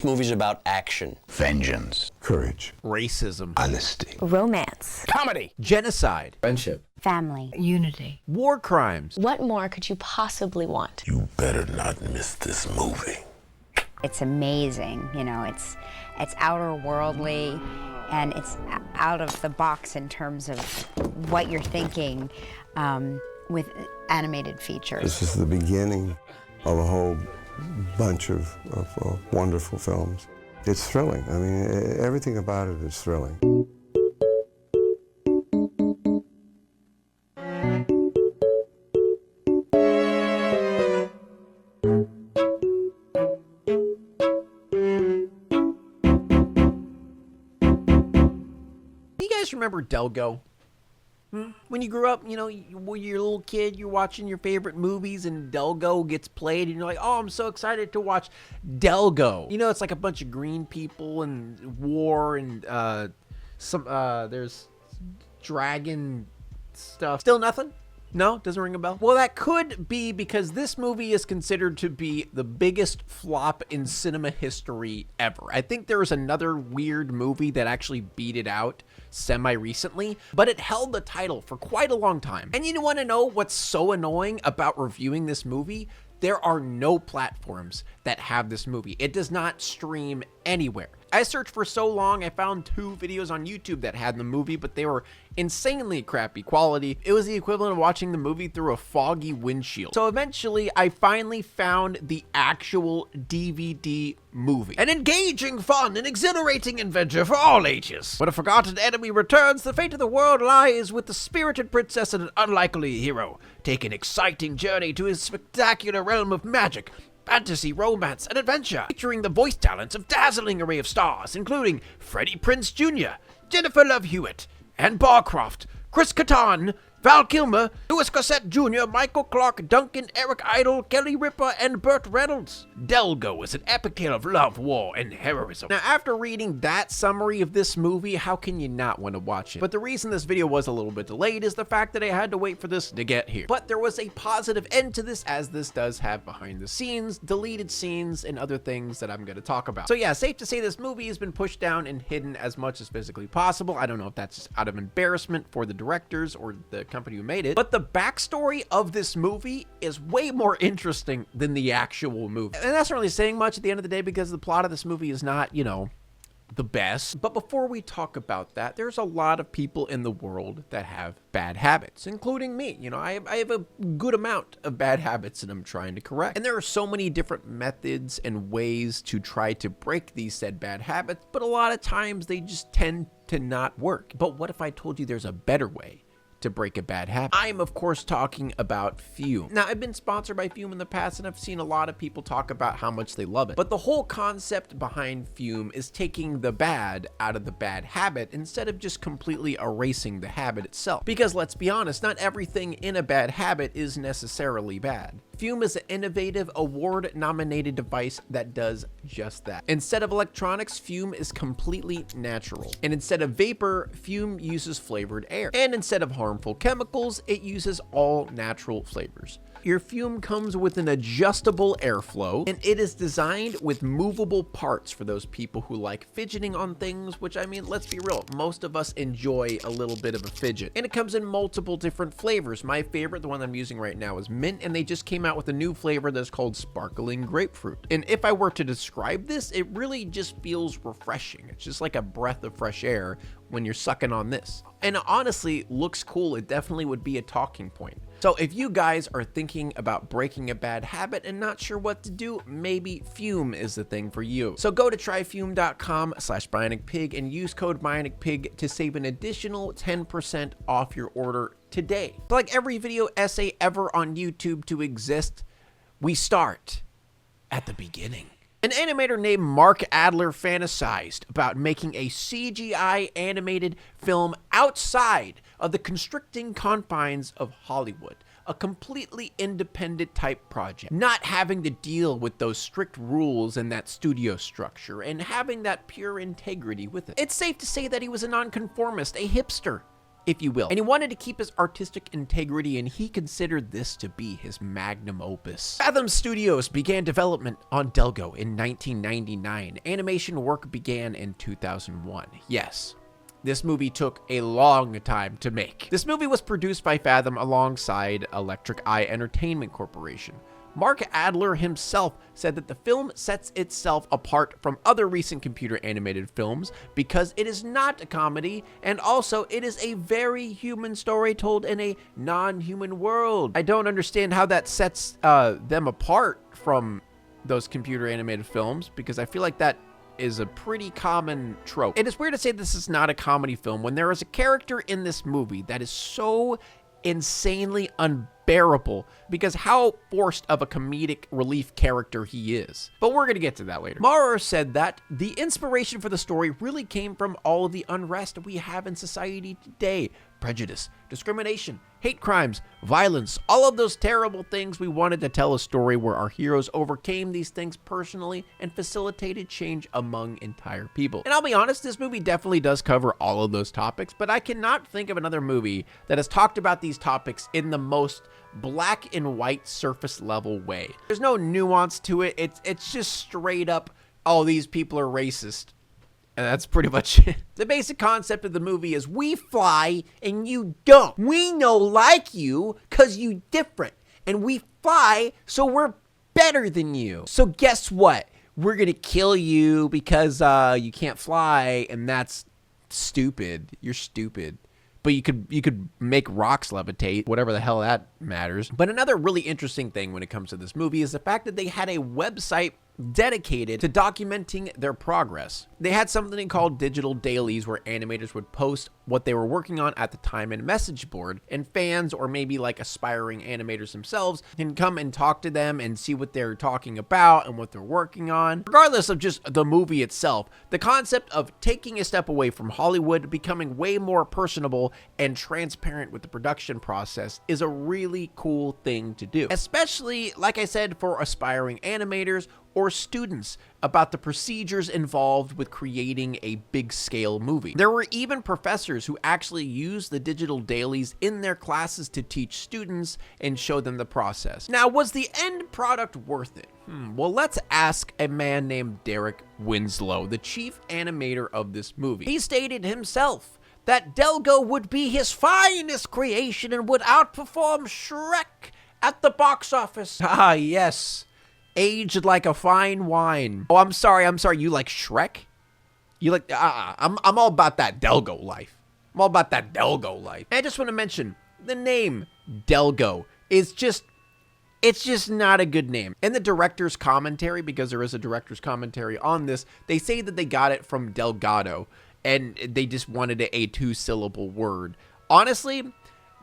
Movies about action, vengeance, courage, racism, honesty, romance, comedy, genocide, friendship, family, unity, war crimes. What more could you possibly want? You better not miss this movie. It's amazing, you know, it's outer worldly and it's out of the box in terms of what you're thinking with animated features. This is the beginning of a whole bunch of wonderful films. It's thrilling. I mean, everything about it is thrilling. You guys remember Delgo? When you grew up, you know, when you're a little kid, you're watching your favorite movies and Delgo gets played and you're like, oh, I'm so excited to watch Delgo. You know, it's like a bunch of green people and war and there's dragon stuff. Still nothing? No? Doesn't ring a bell? Well, that could be because this movie is considered to be the biggest flop in cinema history ever. I think there was another weird movie that actually beat it out semi-recently, but it held the title for quite a long time. And you want to know what's so annoying about reviewing this movie? There are no platforms that have this movie. It does not stream anywhere. I searched for so long, I found 2 videos on YouTube that had the movie, but they were insanely crappy quality. It was the equivalent of watching the movie through a foggy windshield. So eventually, I finally found the actual DVD movie. An engaging, fun, and exhilarating adventure for all ages. When a forgotten enemy returns, the fate of the world lies with the spirited princess and an unlikely hero. Take an exciting journey to his spectacular realm of magic, fantasy, romance, and adventure, featuring the voice talents of dazzling array of stars, including Freddie Prinze Jr., Jennifer Love Hewitt, Anne Barcroft, Chris Kattan, Val Kilmer, Louis Gossett Jr., Michael Clarke Duncan, Eric Idle, Kelly Ripa, and Burt Reynolds. Delgo is an epic tale of love, war, and heroism. Now, after reading that summary of this movie, how can you not want to watch it? But the reason this video was a little bit delayed is the fact that I had to wait for this to get here. But there was a positive end to this, as this does have behind the scenes, deleted scenes, and other things that I'm going to talk about. So yeah, safe to say this movie has been pushed down and hidden as much as physically possible. I don't know if that's just out of embarrassment for the directors or the company who made it, but the backstory of this movie is way more interesting than the actual movie. And that's not really saying much at the end of the day because the plot of this movie is not, you know, the best. But before we talk about that, there's a lot of people in the world that have bad habits, including me. You know, I have a good amount of bad habits that I'm trying to correct. And there are so many different methods and ways to try to break these said bad habits, but a lot of times they just tend to not work. But what if I told you there's a better way to break a bad habit? I'm of course talking about Fume. Now, I've been sponsored by Fume in the past and I've seen a lot of people talk about how much they love it. But the whole concept behind Fume is taking the bad out of the bad habit instead of just completely erasing the habit itself. Because let's be honest, not everything in a bad habit is necessarily bad. Fume is an innovative, award-nominated device that does just that. Instead of electronics, Fume is completely natural. And instead of vapor, Fume uses flavored air. And instead of harmful chemicals, it uses all natural flavors. Your Fume comes with an adjustable airflow, and it is designed with movable parts for those people who like fidgeting on things, which, I mean, let's be real, most of us enjoy a little bit of a fidget. And it comes in multiple different flavors. My favorite, the one I'm using right now, is mint, and they just came out with a new flavor that's called Sparkling Grapefruit. And if I were to describe this, it really just feels refreshing. It's just like a breath of fresh air when you're sucking on this. And honestly, looks cool. It definitely would be a talking point. So if you guys are thinking about breaking a bad habit and not sure what to do, maybe Fume is the thing for you. So go to tryfume.com/BionicPIG and use code BionicPIG to save an additional 10% off your order today. But like every video essay ever on YouTube to exist, we start at the beginning. An animator named Mark Adler fantasized about making a CGI animated film outside of the constricting confines of Hollywood, a completely independent type project, not having to deal with those strict rules and that studio structure, and having that pure integrity with it. It's safe to say that he was a nonconformist, a hipster, if you will. And he wanted to keep his artistic integrity, and he considered this to be his magnum opus. Fathom Studios began development on Delgo in 1999. Animation work began in 2001. Yes, this movie took a long time to make. This movie was produced by Fathom alongside Electric Eye Entertainment Corporation. Mark Adler himself said that the film sets itself apart from other recent computer animated films because it is not a comedy, and also it is a very human story told in a non-human world. I don't understand how that sets them apart from those computer animated films, because I feel like that is a pretty common trope. It is weird to say this is not a comedy film when there is a character in this movie that is so insanely unbearable, because how forced of a comedic relief character he is. But we're gonna get to that later. Maurer said that the inspiration for the story really came from all of the unrest we have in society today. Prejudice, discrimination, hate crimes, violence, all of those terrible things. We wanted to tell a story where our heroes overcame these things personally and facilitated change among entire people. And I'll be honest, this movie definitely does cover all of those topics, but I cannot think of another movie that has talked about these topics in the most black and white surface level way. There's no nuance to it. It's just straight up, oh, these people are racist. And that's pretty much it. The basic concept of the movie is we fly and you don't. We know like you because you different. And we fly so we're better than you. So guess what? We're going to kill you because you can't fly, and that's stupid. You're stupid. But you could make rocks levitate, whatever the hell that matters. But another really interesting thing when it comes to this movie is the fact that they had a website dedicated to documenting their progress. They had something called digital dailies where animators would post what they were working on at the time in a message board, and fans, or maybe like aspiring animators themselves, can come and talk to them and see what they're talking about and what they're working on. Regardless of just the movie itself, the concept of taking a step away from Hollywood, becoming way more personable and transparent with the production process is a really cool thing to do. Especially, like I said, for aspiring animators or students about the procedures involved with creating a big scale movie. There were even professors who actually used the digital dailies in their classes to teach students and show them the process. Now, was the end product worth it? Well, let's ask a man named Derek Winslow, the chief animator of this movie. He stated himself that Delgo would be his finest creation and would outperform Shrek at the box office. Ah, yes. Aged like a fine wine. Oh, I'm sorry. You like Shrek? You like, I'm all about that Delgo life. I'm all about that Delgo life. And I just want to mention, the name Delgo is just, it's just not a good name. In the director's commentary, because there is a director's commentary on this, they say that they got it from Delgado, and they just wanted a two-syllable word. Honestly,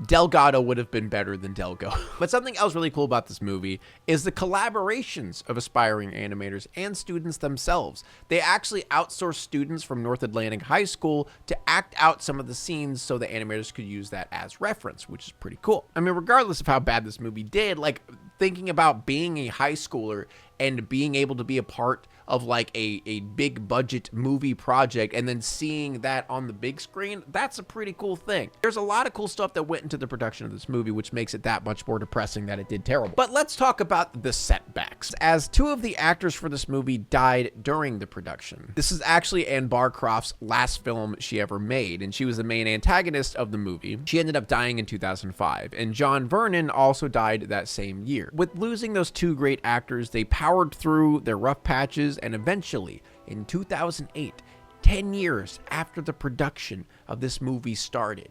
Delgado would have been better than Delgo. But something else really cool about this movie is the collaborations of aspiring animators and students themselves. They actually outsourced students from North Atlantic High School to act out some of the scenes so the animators could use that as reference, which is pretty cool. I mean, regardless of how bad this movie did, like thinking about being a high schooler and being able to be a part of like a big budget movie project and then seeing that on the big screen, that's a pretty cool thing. There's a lot of cool stuff that went into the production of this movie, which makes it that much more depressing that it did terrible. But let's talk about the setbacks, as two of the actors for this movie died during the production. This is actually Anne Barcroft's last film she ever made, and she was the main antagonist of the movie. She ended up dying in 2005, and John Vernon also died that same year. With losing those two great actors, they powered through their rough patches, and eventually, in 2008, 10 years after the production of this movie started,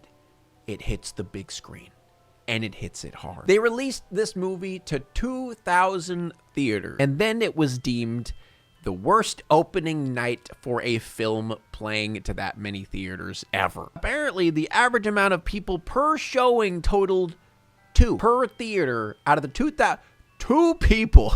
it hits the big screen, and it hits it hard. They released this movie to 2,000 theaters, and then it was deemed the worst opening night for a film playing to that many theaters ever. Apparently, the average amount of people per showing totaled 2 per theater out of the 2,000. 2 people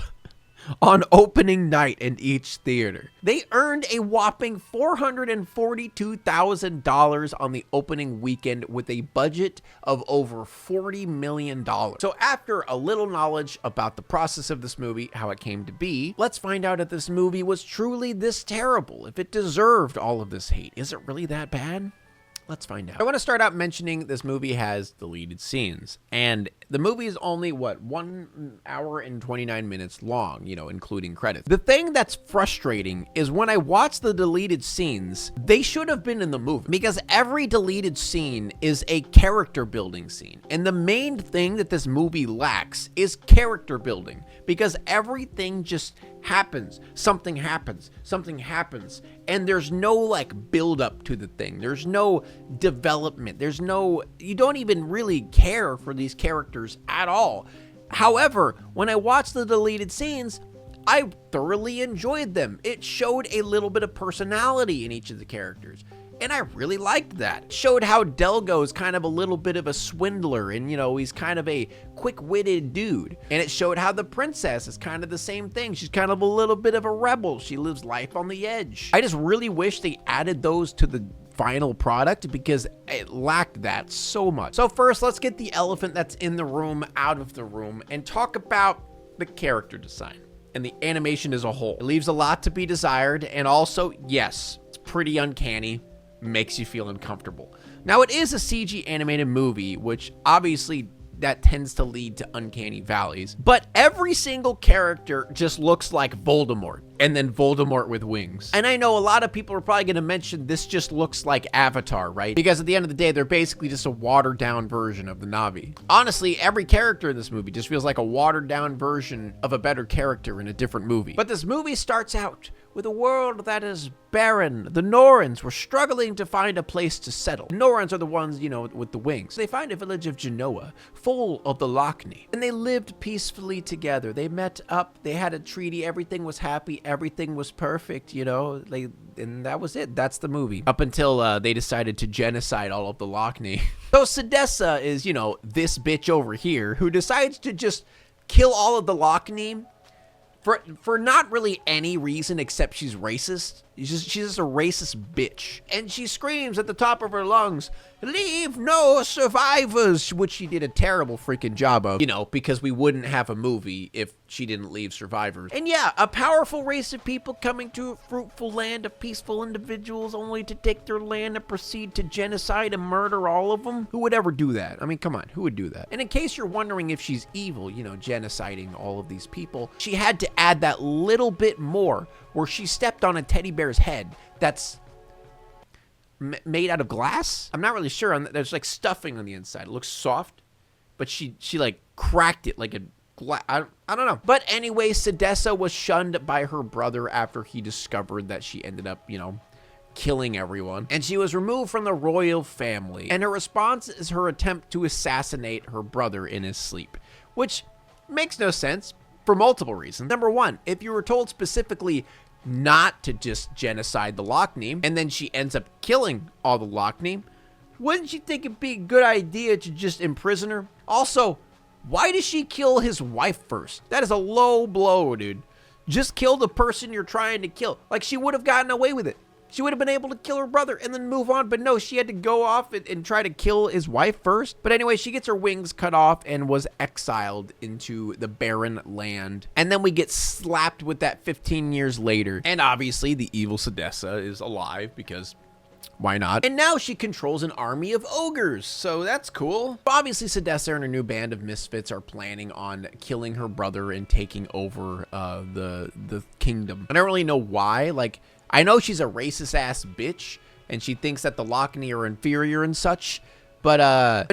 on opening night in each theater. They earned a whopping $442,000 on the opening weekend with a budget of over $40 million. So after a little knowledge about the process of this movie, how it came to be, let's find out if this movie was truly this terrible, if it deserved all of this hate. Is it really that bad? Let's find out. I want to start out mentioning this movie has deleted scenes. And the movie is only, 1 hour and 29 minutes long, including credits. The thing that's frustrating is when I watch the deleted scenes, they should have been in the movie. Because every deleted scene is a character building scene. And the main thing that this movie lacks is character building. Because everything just happens. Something happens. Something happens. And there's no, build up to the thing. There's no development. You don't even really care for these characters at all. However, when I watched the deleted scenes, I thoroughly enjoyed them. It showed a little bit of personality in each of the characters. And I really liked that. It showed how Delgo is kind of a little bit of a swindler and, he's kind of a quick-witted dude. And it showed how the princess is kind of the same thing. She's kind of a little bit of a rebel. She lives life on the edge. I just really wish they added those to the final product because it lacked that so much. So first, let's get the elephant that's in the room out of the room and talk about the character design and the animation as a whole. It leaves a lot to be desired, and also, yes, it's pretty uncanny. Makes you feel uncomfortable. Now, it is a CG animated movie, which obviously that tends to lead to uncanny valleys, but every single character just looks like Voldemort, and then Voldemort with wings. And I know a lot of people are probably going to mention this just looks like Avatar, right? Because at the end of the day, they're basically just a watered down version of the Na'vi. Honestly, every character in this movie just feels like a watered down version of a better character in a different movie. But this movie starts out with a world that is barren. The Norrens were struggling to find a place to settle. The Norrens are the ones, with the wings. They find a village of Genoa, full of the Lochni, and they lived peacefully together. They met up, they had a treaty, everything was happy, everything was perfect, and that was it. That's the movie. Up until they decided to genocide all of the Lochni. So Sedessa is, this bitch over here who decides to just kill all of the Lochni for not really any reason except she's racist. She's just a racist bitch. And she screams at the top of her lungs, "Leave no survivors," which she did a terrible freaking job of, because we wouldn't have a movie if she didn't leave survivors. And yeah, a powerful race of people coming to a fruitful land of peaceful individuals only to take their land and proceed to genocide and murder all of them. Who would ever do that? I mean, come on, who would do that? And in case you're wondering if she's evil, genociding all of these people, she had to add that little bit more where she stepped on a teddy bear's head that's made out of glass. I'm not really sure. There's stuffing on the inside. It looks soft, but she cracked it like a glass. I don't know. But anyway, Sedessa was shunned by her brother after he discovered that she ended up, killing everyone. And she was removed from the royal family. And her response is her attempt to assassinate her brother in his sleep, which makes no sense for multiple reasons. Number one, if you were told specifically not to just genocide the Lochni, and then she ends up killing all the Lochni, wouldn't you think it'd be a good idea to just imprison her? Also, why does she kill his wife first? That is a low blow, dude. Just kill the person you're trying to kill. She would have gotten away with it. She would have been able to kill her brother and then move on. But no, she had to go off and try to kill his wife first. But anyway, she gets her wings cut off and was exiled into the barren land. And then we get slapped with that 15 years later. And obviously, the evil Sedessa is alive because why not? And now she controls an army of ogres, so that's cool. Obviously, Sedessa and her new band of misfits are planning on killing her brother and taking over the kingdom. I don't really know why. I know she's a racist-ass bitch, and she thinks that the Lochni are inferior and such, but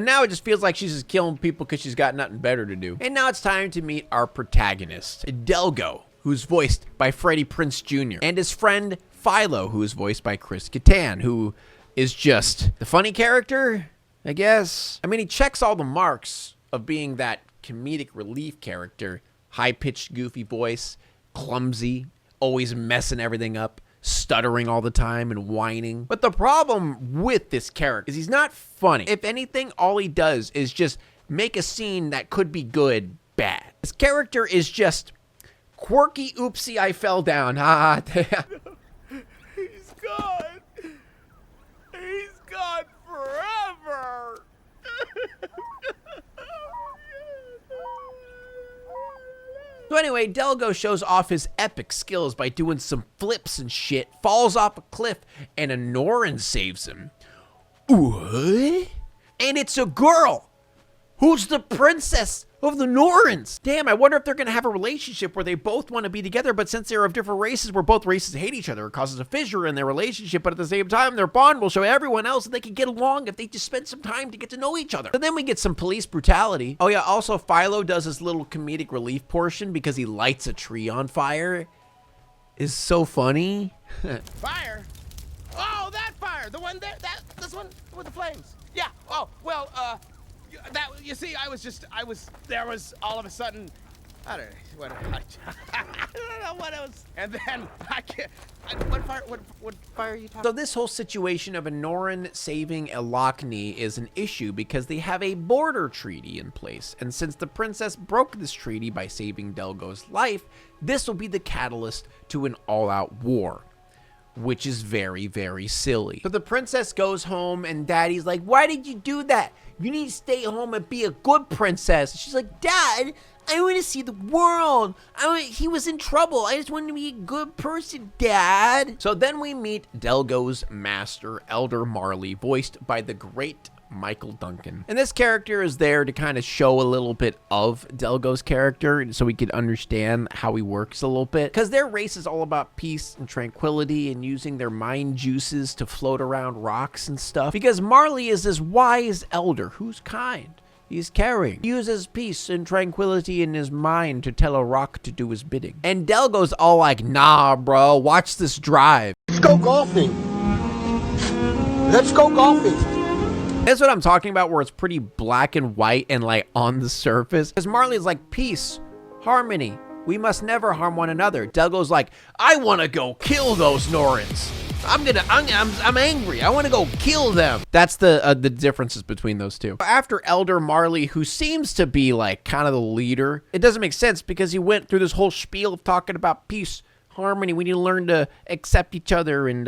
now it just feels like she's just killing people because she's got nothing better to do. And now it's time to meet our protagonist, Delgo, who's voiced by Freddie Prinze Jr., and his friend Philo, who is voiced by Chris Kattan, who is just the funny character, I guess. I mean, he checks all the marks of being that comedic relief character, high-pitched, goofy voice, clumsy, always messing everything up, stuttering all the time and whining. But the problem with this character is he's not funny. If anything, all he does is just make a scene that could be good bad. His character is just quirky, oopsie, I fell down. Ha ha. He's gone. He's gone forever. So anyway, Delgo shows off his epic skills by doing some flips and shit, falls off a cliff, and a Norren saves him. What? And it's a girl who's the princess of the Norrens. Damn, I wonder if they're going to have a relationship where they both want to be together, but since they're of different races, where both races hate each other, it causes a fissure in their relationship, but at the same time, their bond will show everyone else that they can get along if they just spend some time to get to know each other. And then we get some police brutality. Oh yeah, also Philo does his little comedic relief portion because he lights a tree on fire. Is so funny. Fire? Oh, that fire! The one there, this one with the flames. Yeah. Oh, well, you see, there was all of a sudden, I don't know what it was, and then what fire are you talking? So this whole situation of a Norren saving a Lockney is an issue because they have a border treaty in place, and since the princess broke this treaty by saving Delgo's life, this will be the catalyst to an all-out war, which is very, very silly. So the princess goes home and daddy's like, why did you do that? You need to stay home and be a good princess. She's like, Dad, I want to see the world. He was in trouble. I just wanted to be a good person, Dad. So then we meet Delgo's master, Elder Marley, voiced by the great Michael Duncan. And this character is there to kind of show a little bit of Delgo's character so we can understand how he works a little bit. Because their race is all about peace and tranquility and using their mind juices to float around rocks and stuff. Because Marley is this wise elder who's kind. He's caring. He uses peace and tranquility in his mind to tell a rock to do his bidding. And Delgo's all like, nah, bro, watch this drive. Let's go golfing. Let's go golfing. That's what I'm talking about, where it's pretty black and white and like on the surface. Because Marley's like, peace, harmony, we must never harm one another. Delgo's like, I want to go kill those Norrens. I'm angry. I want to go kill them. That's the differences between those two. After Elder Marley, who seems to be like kind of the leader, it doesn't make sense because he went through this whole spiel of talking about peace, harmony. We need to learn to accept each other and,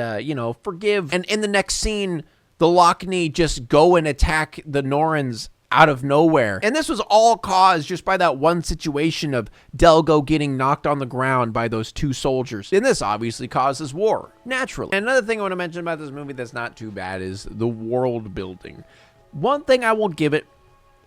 forgive. And in the next scene, the Lockney just go and attack the Norrens out of nowhere. And this was all caused just by that one situation of Delgo getting knocked on the ground by those two soldiers. And this obviously causes war, naturally. And another thing I want to mention about this movie that's not too bad is the world building. One thing I will give it,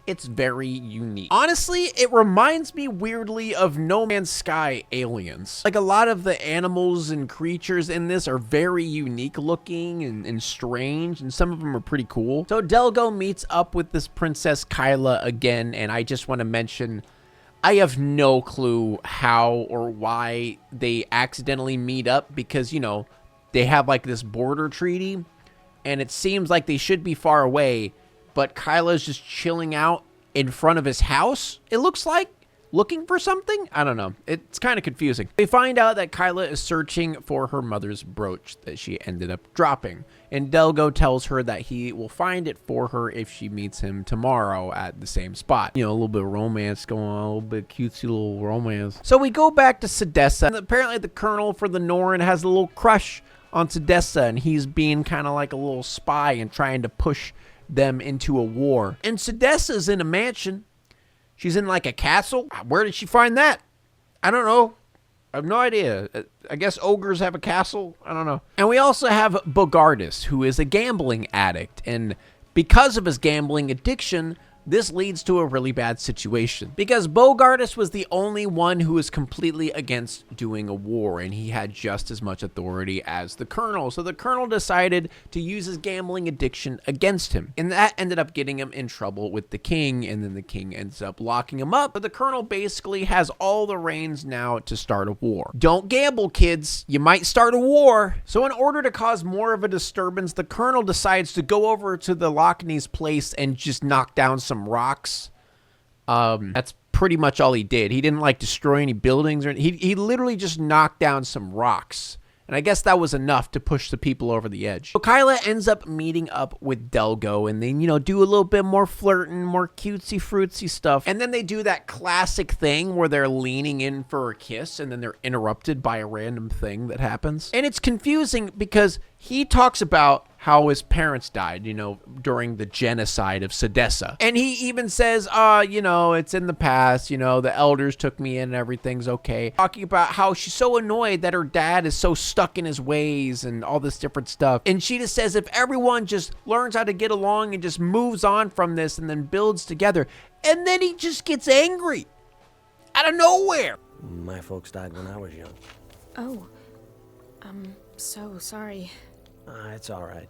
it's very unique. Honestly, it reminds me weirdly of No Man's Sky Aliens. Like a lot of the animals and creatures in this are very unique looking and strange, and some of them are pretty cool. So Delgo meets up with this Princess Kyla again, and I just want to mention, I have no clue how or why they accidentally meet up because, they have like this border treaty, and it seems like they should be far away, but Kyla's just chilling out in front of his house, it looks like, looking for something? I don't know. It's kind of confusing. We find out that Kyla is searching for her mother's brooch that she ended up dropping, and Delgo tells her that he will find it for her if she meets him tomorrow at the same spot. A little bit of romance going on, a little bit cutesy little romance. So we go back to Sedessa, and apparently the colonel for the Norren has a little crush on Sedessa, and he's being kind of like a little spy and trying to push them into a war. And Sedessa's in a mansion. She's in like a castle. Where did she find that? I don't know. I have no idea. I guess ogres have a castle. I don't know. And we also have Bogardus, who is a gambling addict. And because of his gambling addiction, this leads to a really bad situation. Because Bogardus was the only one who was completely against doing a war, and he had just as much authority as the colonel. So the colonel decided to use his gambling addiction against him. And that ended up getting him in trouble with the king, and then the king ends up locking him up. But the colonel basically has all the reins now to start a war. Don't gamble, kids. You might start a war. So in order to cause more of a disturbance, the colonel decides to go over to the Lockney's place and just knock down some rocks. That's pretty much all he did. He didn't like destroy any buildings or he literally just knocked down some rocks. And I guess that was enough to push the people over the edge. So Kyla ends up meeting up with Delgo and then, do a little bit more flirting, more cutesy fruitsy stuff. And then they do that classic thing where they're leaning in for a kiss and then they're interrupted by a random thing that happens. And it's confusing because he talks about how his parents died, you know, during the genocide of Sedessa. And he even says, you know, it's in the past, you know, the elders took me in and everything's okay. Talking about how she's so annoyed that her dad is so stuck in his ways and all this different stuff. And she just says if everyone just learns how to get along and just moves on from this and then builds together. And then he just gets angry out of nowhere. My folks died when I was young. Oh, I'm so sorry. It's all right.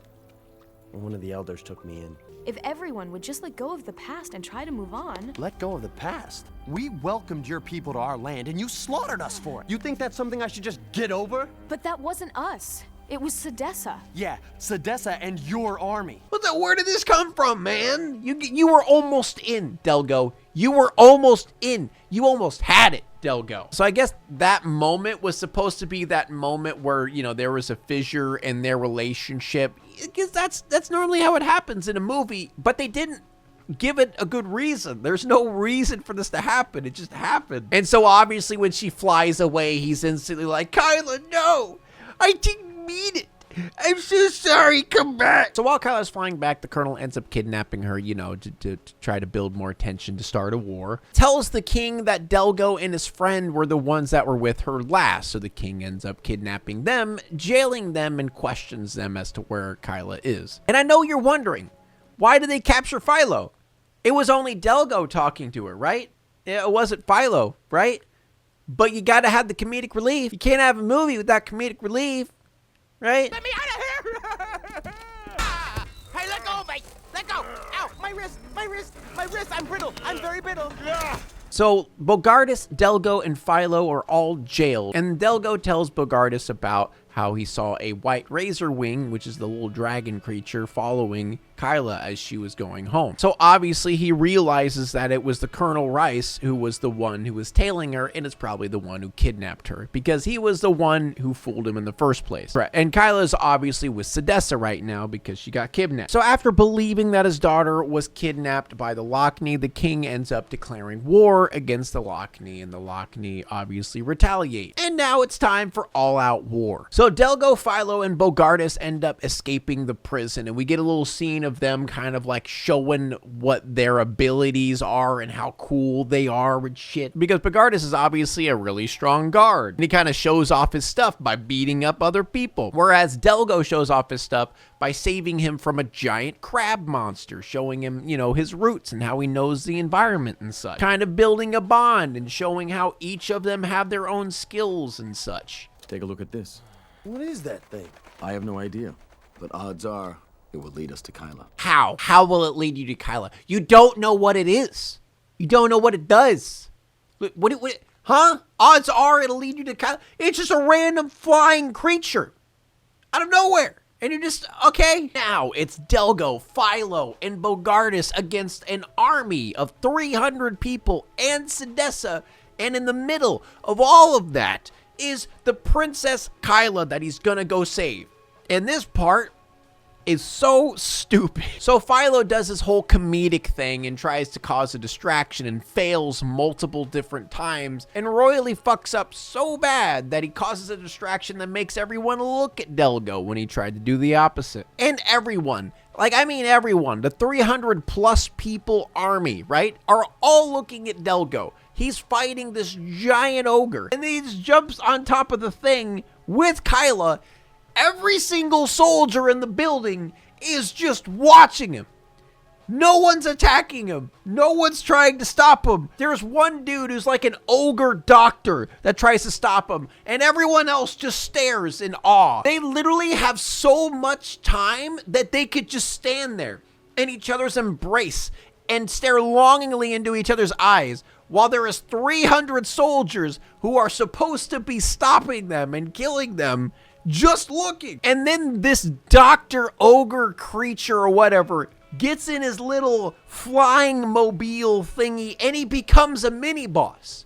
One of the elders took me in. If everyone would just let go of the past and try to move on. Let go of the past? We welcomed your people to our land and you slaughtered us for it. You think that's something I should just get over? But that wasn't us. It was Sedessa. Yeah, Sedessa and your army. Where did this come from, man? You were almost in, Delgo. You were almost in. You almost had it, Delgo. So I guess that moment was supposed to be that moment where, you know, there was a fissure in their relationship. Because that's normally how it happens in a movie, but they didn't give it a good reason. There's no reason for this to happen. It just happened. And so obviously when she flies away, he's instantly like, Kyla, no, I didn't mean it. I'm so sorry, come back. So while Kyla's flying back, the colonel ends up kidnapping her, you know, to try to build more tension to start a war. Tells the king that Delgo and his friend were the ones that were with her last. So the king ends up kidnapping them, jailing them, and questions them as to where Kyla is. And I know you're wondering, why did they capture Philo? It was only Delgo talking to her, right? It wasn't Philo, right? But you gotta have the comedic relief. You can't have a movie without comedic relief. Right? Let me out of here! Hey, let go of me! Let go! Ow! My wrist! My wrist! My wrist! I'm brittle! I'm very brittle! So Bogardus, Delgo, and Philo are all jailed. And Delgo tells Bogardus about how he saw a white razor wing, which is the little dragon creature, following Kyla as she was going home. So obviously he realizes that it was the Colonel Rice who was the one who was tailing her, and it's probably the one who kidnapped her, because he was the one who fooled him in the first place. Right. And Kyla's obviously with Sedessa right now because she got kidnapped. So after believing that his daughter was kidnapped by the Lochni, the king ends up declaring war against the Lochni, and the Lochni obviously retaliate. And now it's time for all-out war. So Delgo, Philo, and Bogardus end up escaping the prison, and we get a little scene of them kind of like showing what their abilities are and how cool they are and shit. Because Bogardus is obviously a really strong guard, and he kind of shows off his stuff by beating up other people. Whereas Delgo shows off his stuff by saving him from a giant crab monster, showing him, you know, his roots and how he knows the environment and such. Kind of building a bond and showing how each of them have their own skills and such. Take a look at this. What is that thing? I have no idea, but odds are it will lead us to Kyla. How? How will it lead you to Kyla? You don't know what it is. You don't know what it does. What huh? Odds are it'll lead you to Kyla. It's just a random flying creature out of nowhere. And you're just, okay. Now it's Delgo, Philo, and Bogardus against an army of 300 people and Sedessa. And in the middle of all of that is the Princess Kyla that he's gonna go save. And this part is so stupid. So Philo does his whole comedic thing and tries to cause a distraction and fails multiple different times and royally fucks up so bad that he causes a distraction that makes everyone look at Delgo when he tried to do the opposite. And everyone, like I mean everyone, the 300 plus people army, right, are all looking at Delgo. He's fighting this giant ogre, and then he just jumps on top of the thing with Kyla. Every single soldier in the building is just watching him. No one's attacking him. No one's trying to stop him. There's one dude who's like an ogre doctor that tries to stop him, and everyone else just stares in awe. They literally have so much time that they could just stand there in each other's embrace and stare longingly into each other's eyes, while there is 300 soldiers who are supposed to be stopping them and killing them, just looking. And then this Dr. Ogre creature or whatever gets in his little flying mobile thingy and he becomes a mini boss.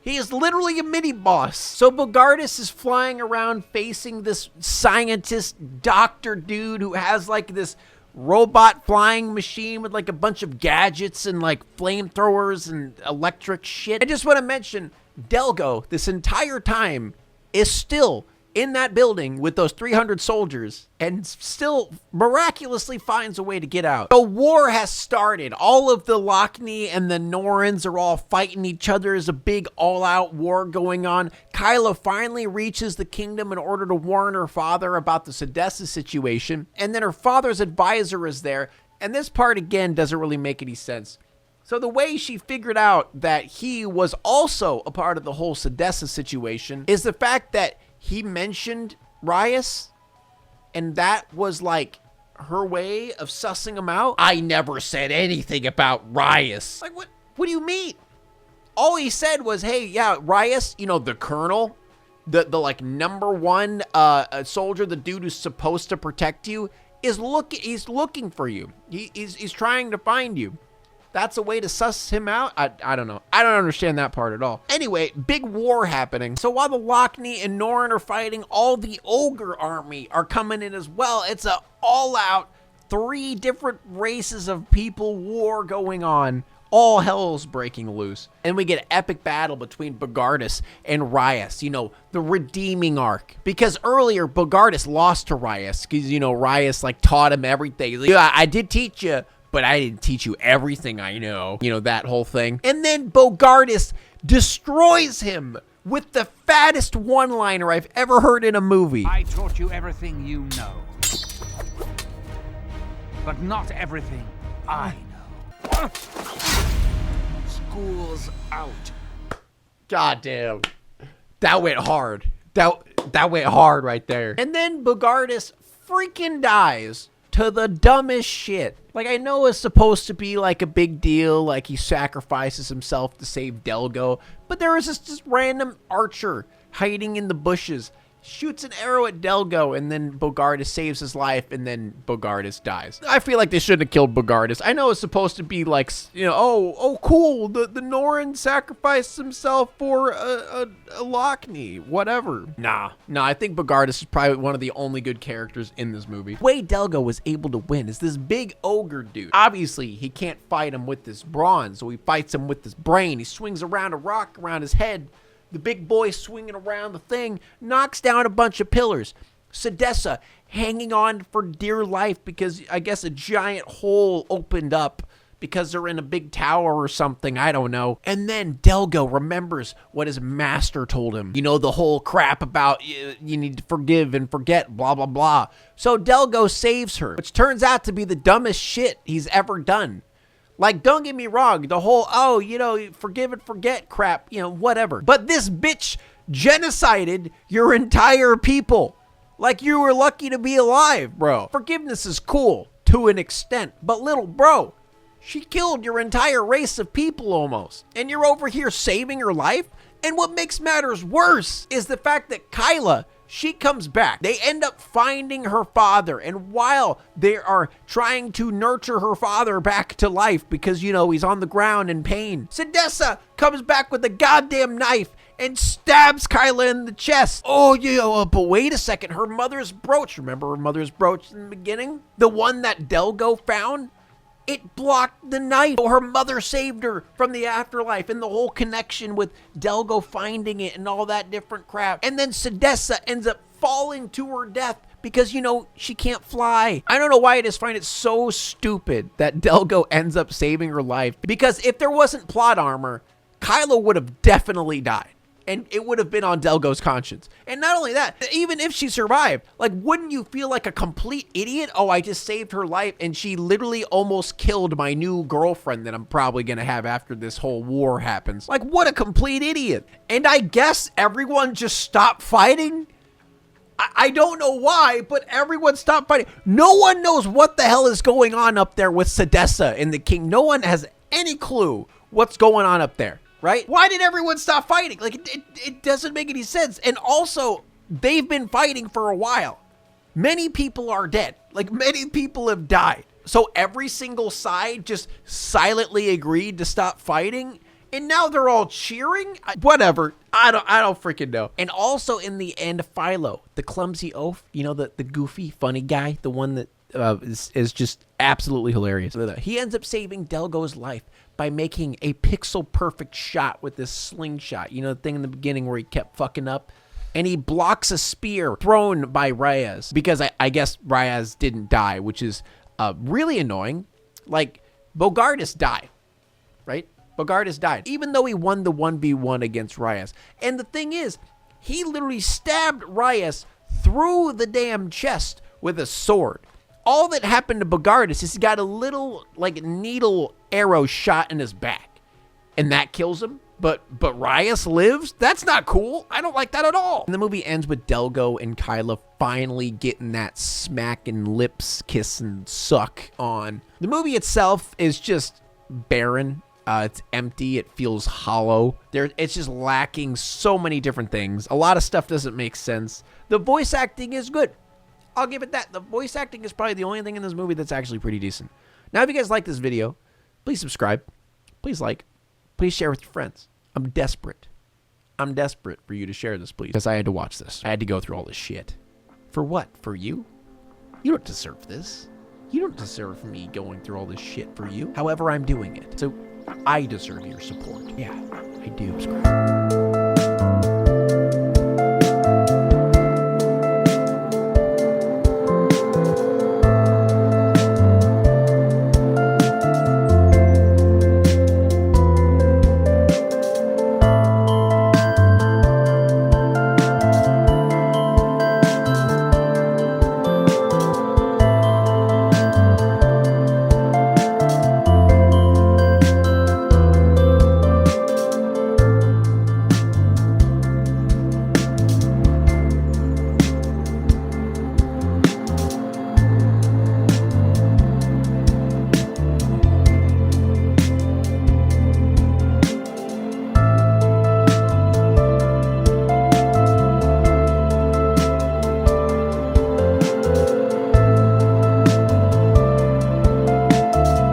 He is literally a mini boss. So Bogardus is flying around facing this scientist doctor dude who has like this robot flying machine with like a bunch of gadgets and like flamethrowers and electric shit. I just want to mention Delgo this entire time is still in that building with those 300 soldiers and still miraculously finds a way to get out. The war has started. All of the Lockney and the Norrens are all fighting each other. There's a big all-out war going on. Kyla finally reaches the kingdom in order to warn her father about the Sedessa situation. And then her father's advisor is there. And this part, again, doesn't really make any sense. So the way she figured out that he was also a part of the whole Sedessa situation is the fact that he mentioned Rias, and that was like her way of sussing him out. I never said anything about Rias. Like, what do you mean? All he said was, hey, yeah, Rias, you know, the colonel, the like #1 soldier, the dude who's supposed to protect you, he's looking for you. He's trying to find you. That's a way to suss him out? I don't know. I don't understand that part at all. Anyway, big war happening. So while the Lockney and Norren are fighting, all the Ogre army are coming in as well. It's a all-out 3 different races of people war going on. All hell's breaking loose. And we get an epic battle between Bogardus and Rias. You know, the redeeming arc. Because earlier, Bogardus lost to Rias. Because, you know, Rias, like, taught him everything. He's like, yeah, I did teach you, but I didn't teach you everything I know. You know, that whole thing. And then Bogardus destroys him with the fattest one-liner I've ever heard in a movie. I taught you everything you know. But not everything I know. School's out. God damn. That went hard. That went hard right there. And then Bogardus freaking dies to the dumbest shit. Like, I know it's supposed to be like a big deal, like he sacrifices himself to save Delgo, but there is this random archer hiding in the bushes, shoots an arrow at Delgo, and then Bogardus saves his life, and then Bogardus dies. I feel like they shouldn't have killed Bogardus. I know it's supposed to be like, you know, oh cool, the Norren sacrificed himself for a Lockney, whatever. Nah, I think Bogardus is probably one of the only good characters in this movie. The way Delgo was able to win is this big ogre dude. Obviously, he can't fight him with this brawn, so he fights him with his brain. He swings around a rock around his head. The big boy swinging around the thing knocks down a bunch of pillars. Sedessa hanging on for dear life because I guess a giant hole opened up because they're in a big tower or something. I don't know. And then Delgo remembers what his master told him. You know, the whole crap about you need to forgive and forget, blah, blah, blah. So Delgo saves her, which turns out to be the dumbest shit he's ever done. Like, don't get me wrong, the whole, oh, you know, forgive and forget crap, you know, whatever. But this bitch genocided your entire people. Like, you were lucky to be alive, bro. Forgiveness is cool to an extent, but little bro, she killed your entire race of people almost. And you're over here saving her life? And what makes matters worse is the fact that Kyla, she comes back. They end up finding her father. And while they are trying to nurture her father back to life because, you know, he's on the ground in pain, Sedessa comes back with a goddamn knife and stabs Kyla in the chest. Oh, yeah, but wait a second. Her mother's brooch. Remember her mother's brooch in the beginning? The one that Delgo found? It blocked the knife. So her mother saved her from the afterlife and the whole connection with Delgo finding it and all that different crap. And then Sedessa ends up falling to her death because, you know, she can't fly. I don't know why I just find it so stupid that Delgo ends up saving her life. Because if there wasn't plot armor, Kylo would have definitely died. And it would have been on Delgo's conscience. And not only that, even if she survived, like, wouldn't you feel like a complete idiot? Oh, I just saved her life, and she literally almost killed my new girlfriend that I'm probably gonna have after this whole war happens. Like, what a complete idiot. And I guess everyone just stopped fighting? I don't know why, but everyone stopped fighting. No one knows what the hell is going on up there with Sedessa and the king. No one has any clue what's going on up there. Right? Why did everyone stop fighting? Like, it doesn't make any sense. And also, they've been fighting for a while. Many people are dead. Like, many people have died. So every single side just silently agreed to stop fighting. And now they're all cheering? Whatever. I don't freaking know. And also in the end, Philo, the clumsy oaf, you know, the goofy, funny guy, the one that is just absolutely hilarious. He ends up saving Delgo's life by making a pixel perfect shot with this slingshot. You know, the thing in the beginning where he kept fucking up. and he blocks a spear thrown by Reyes because I guess Reyes didn't die, which is really annoying. Like, Bogardus died, right? Bogardus died, even though he won the 1v1 against Reyes. And the thing is, he literally stabbed Reyes through the damn chest with a sword. All that happened to Bogardus is he got a little, like, needle arrow shot in his back. And that kills him. But Reyes lives? That's not cool. I don't like that at all. And the movie ends with Delgo and Kyla finally getting that smack and lips kiss and suck on. The movie itself is just barren. It's empty. It feels hollow. It's just lacking so many different things. A lot of stuff doesn't make sense. The voice acting is good. I'll give it that. The voice acting is probably the only thing in this movie that's actually pretty decent. Now, if you guys like this video, please subscribe. Please like. Please share with your friends. I'm desperate. I'm desperate for you to share this, please. Because I had to watch this. I had to go through all this shit. For what? For you? You don't deserve this. You don't deserve me going through all this shit for you. However, I'm doing it. So I deserve your support. Yeah, I do. Subscribe.